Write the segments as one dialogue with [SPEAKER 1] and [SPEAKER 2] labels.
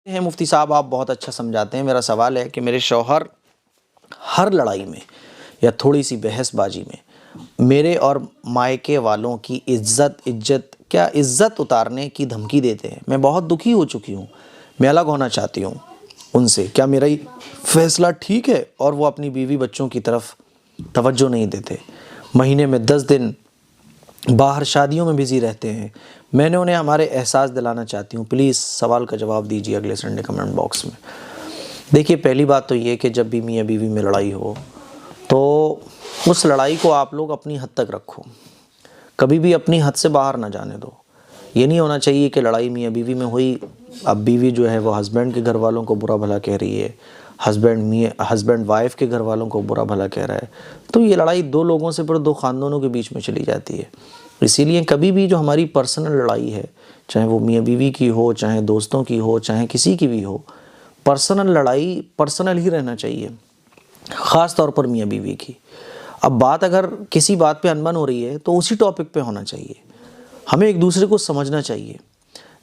[SPEAKER 1] ہیں مفتی صاحب آپ بہت اچھا سمجھاتے ہیں. میرا سوال ہے کہ میرے شوہر ہر لڑائی میں یا تھوڑی سی بحث بازی میں میرے اور مائکے والوں کی عزت اتارنے کی دھمکی دیتے ہیں. میں بہت دکھی ہو چکی ہوں. میں الگ ہونا چاہتی ہوں ان سے. کیا میرا یہ فیصلہ ٹھیک ہے؟ اور وہ اپنی بیوی بچوں کی طرف توجہ نہیں دیتے. مہینے میں 10 دن باہر شادیوں میں بزی رہتے ہیں. میں نے انہیں ہمارے احساس دلانا چاہتی ہوں. پلیز سوال کا جواب دیجیے اگلے سنڈے کمنٹ باکس میں. دیکھیے پہلی بات تو یہ کہ جب بھی میاں بیوی میں لڑائی ہو تو اس لڑائی کو آپ لوگ اپنی حد تک رکھو. کبھی بھی اپنی حد سے باہر نہ جانے دو. یہ نہیں ہونا چاہیے کہ لڑائی میاں بیوی میں ہوئی، اب بیوی جو ہے وہ ہسبینڈ کے گھر والوں کو برا بھلا کہہ رہی ہے، ہسبینڈ وائف کے گھر والوں کو برا بھلا کہہ رہا ہے، تو یہ لڑائی دو لوگوں سے پر دو خاندانوں کے بیچ میں چلی جاتی ہے. اسی لیے کبھی بھی جو ہماری پرسنل لڑائی ہے، چاہے وہ میاں بیوی کی ہو، چاہے دوستوں کی ہو، چاہے کسی کی بھی ہو، پرسنل لڑائی پرسنل ہی رہنا چاہیے، خاص طور پر میاں بیوی کی. اب بات اگر کسی بات پہ انبن ہو رہی ہے تو اسی ٹاپک پہ ہونا چاہیے. ہمیں ایک دوسرے کو سمجھنا چاہیے.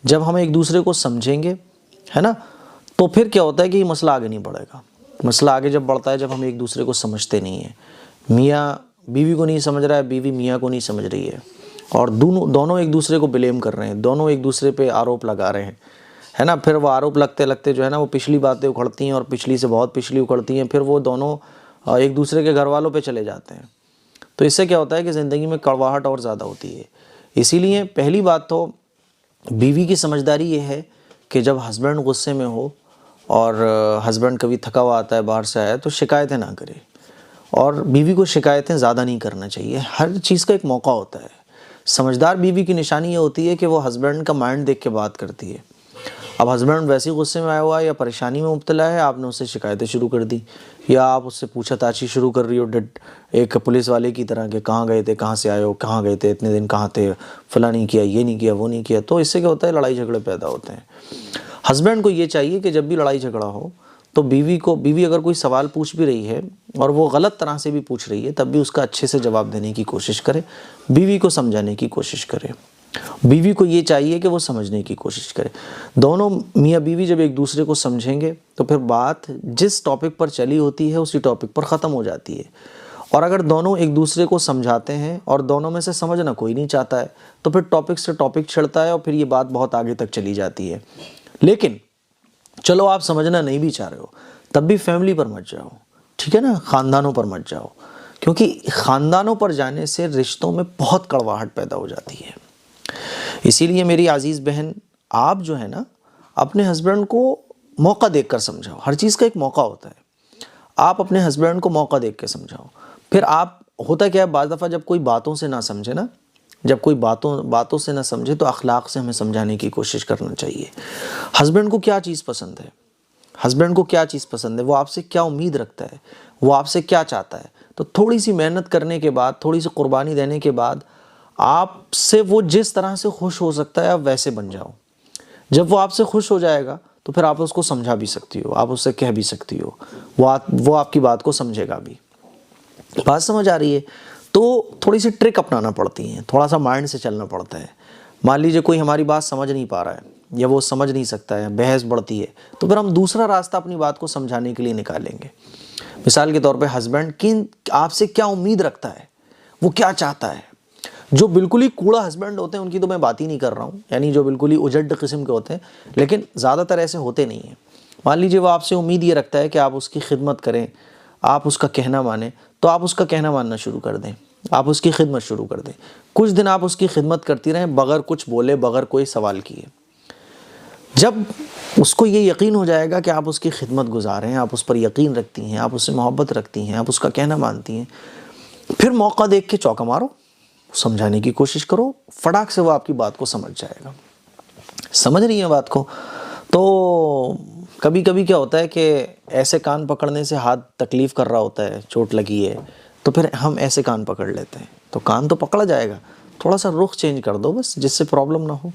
[SPEAKER 1] جب ہم ایک دوسرے کو سمجھیں گے، ہے نا، تو پھر کیا ہوتا ہے کہ یہ مسئلہ آگے نہیں بڑھے گا. مسئلہ آگے جب بڑھتا ہے جب ہم ایک دوسرے کو سمجھتے نہیں ہیں. میاں بیوی کو نہیں سمجھ رہا ہے، بیوی میاں کو نہیں سمجھ رہی ہے، اور دونوں ایک دوسرے کو بلیم کر رہے ہیں، دونوں ایک دوسرے پہ آروپ لگا رہے ہیں، ہے نا. پھر وہ آروپ لگتے لگتے جو ہے نا وہ پچھلی باتیں اکھڑتی ہیں، اور پچھلی سے بہت پچھلی اکھڑتی ہیں. پھر وہ دونوں ایک دوسرے کے گھر والوں پہ چلے جاتے ہیں. تو اس سے کیا ہوتا ہے کہ زندگی میں کڑواہٹ اور زیادہ ہوتی ہے. اسی لیے پہلی بات تو بیوی کی سمجھداری یہ ہے کہ جب ہسبینڈ غصے میں ہو اور ہسبینڈ کبھی تھکا ہوا آتا ہے باہر سے آیا تو شکایتیں نہ کرے. اور بیوی کو شکایتیں زیادہ نہیں کرنا چاہیے. ہر چیز کا ایک موقع ہوتا ہے. سمجھدار بیوی کی نشانی یہ ہوتی ہے کہ وہ ہسبینڈ کا مائنڈ دیکھ کے بات کرتی ہے. اب ہسبینڈ ویسے ہی غصے میں آیا ہوا ہے یا پریشانی میں مبتلا ہے، آپ نے اس سے شکایتیں شروع کر دی، یا آپ اس سے پوچھا تاچھی شروع کر رہی ہو ایک پولیس والے کی طرح کہ کہاں گئے تھے، کہاں سے آئے ہو، کہاں گئے تھے، اتنے دن کہاں تھے، فلاں نہیں کیا، یہ نہیں کیا، وہ نہیں کیا. تو اس سے کیا ہوتا ہے، لڑائی جھگڑے پیدا ہوتے ہیں. ہسبینڈ کو یہ چاہیے کہ جب بھی لڑائی جھگڑا ہو تو بیوی اگر کوئی سوال پوچھ بھی رہی ہے اور وہ غلط طرح سے بھی پوچھ رہی ہے تب بھی اس کا اچھے سے جواب دینے کی کوشش کرے، بیوی کو سمجھانے کی کوشش کرے. بیوی کو یہ چاہیے کہ وہ سمجھنے کی کوشش کرے. دونوں میاں بیوی جب ایک دوسرے کو سمجھیں گے تو پھر بات جس ٹاپک پر چلی ہوتی ہے اسی ٹاپک پر ختم ہو جاتی ہے. اور اگر دونوں ایک دوسرے کو سمجھاتے ہیں اور دونوں میں سے سمجھنا کوئی نہیں چاہتا ہے تو پھر ٹاپک سے ٹاپک چھڑتا ہے اور پھر یہ بات بہت آگے تک چلی جاتی ہے. لیکن چلو آپ سمجھنا نہیں بھی چاہ رہے ہو تب بھی فیملی پر مت جاؤ، ٹھیک ہے نا، خاندانوں پر مت جاؤ، کیونکہ خاندانوں پر جانے سے رشتوں میں بہت کڑواہٹ پیدا ہو جاتی ہے. اسی لیے میری عزیز بہن، آپ جو ہے نا اپنے ہسبینڈ کو موقع دیکھ کر سمجھاؤ. ہر چیز کا ایک موقع ہوتا ہے. آپ اپنے ہسبینڈ کو موقع دیکھ کے سمجھاؤ. پھر آپ ہوتا کیا ہے، بعض دفعہ جب کوئی باتوں سے نہ سمجھے نا، جب کوئی باتوں سے نہ سمجھے تو اخلاق سے ہمیں سمجھانے کی کوشش کرنا چاہیے. ہسبینڈ کو کیا چیز پسند ہے، ہسبینڈ کو کیا چیز پسند ہے، وہ آپ سے کیا امید رکھتا ہے، وہ آپ سے کیا چاہتا ہے. تو تھوڑی سی محنت کرنے کے بعد، تھوڑی سی قربانی دینے کے بعد آپ سے وہ جس طرح سے خوش ہو سکتا ہے آپ ویسے بن جاؤ. جب وہ آپ سے خوش ہو جائے گا تو پھر آپ اس کو سمجھا بھی سکتی ہو، آپ اس سے کہہ بھی سکتی ہو، وہ آپ کی بات کو سمجھے گا بھی. بات سمجھ آ رہی ہے؟ تو تھوڑی سی ٹرک اپنانا پڑتی ہیں، تھوڑا سا مائنڈ سے چلنا پڑتا ہے. مان لیجیے کوئی ہماری بات سمجھ نہیں پا رہا ہے یا وہ سمجھ نہیں سکتا ہے، بحث بڑھتی ہے، تو پھر ہم دوسرا راستہ اپنی بات کو سمجھانے کے لیے نکالیں گے. مثال کے طور پہ ہسبینڈ آپ سے کیا امید رکھتا ہے، وہ کیا چاہتا ہے. جو بالکل ہی کوڑا ہسبینڈ ہوتے ہیں ان کی تو میں بات ہی نہیں کر رہا ہوں، یعنی جو بالکل ہی اجڑ قسم کے ہوتے ہیں، لیکن زیادہ تر ایسے ہوتے نہیں ہیں. مان لیجیے وہ آپ سے امید یہ رکھتا ہے کہ آپ اس کی خدمت کریں، آپ اس کا کہنا مانیں، تو آپ اس کا کہنا ماننا شروع کر دیں، آپ اس کی خدمت شروع کر دیں. کچھ دن آپ اس کی خدمت کرتی رہیں بغیر کچھ بولے، بغیر کوئی سوال کیے. جب اس کو یہ یقین ہو جائے گا کہ آپ اس کی خدمت گزار ہیں، آپ اس پر یقین رکھتی ہیں، آپ اس سے محبت رکھتی ہیں، آپ اس کا کہنا مانتی ہیں، پھر موقع دیکھ کے چوکا مارو، سمجھانے کی کوشش کرو، فٹاک سے وہ آپ کی بات کو سمجھ جائے گا. سمجھ رہی ہیں بات کو؟ تو کبھی کبھی کیا ہوتا ہے کہ ایسے کان پکڑنے سے ہاتھ تکلیف کر رہا ہوتا ہے، چوٹ لگی ہے، تو پھر ہم ایسے کان پکڑ لیتے ہیں. تو کان تو پکڑا جائے گا، تھوڑا سا رخ چینج کر دو بس، جس سے پرابلم نہ ہو.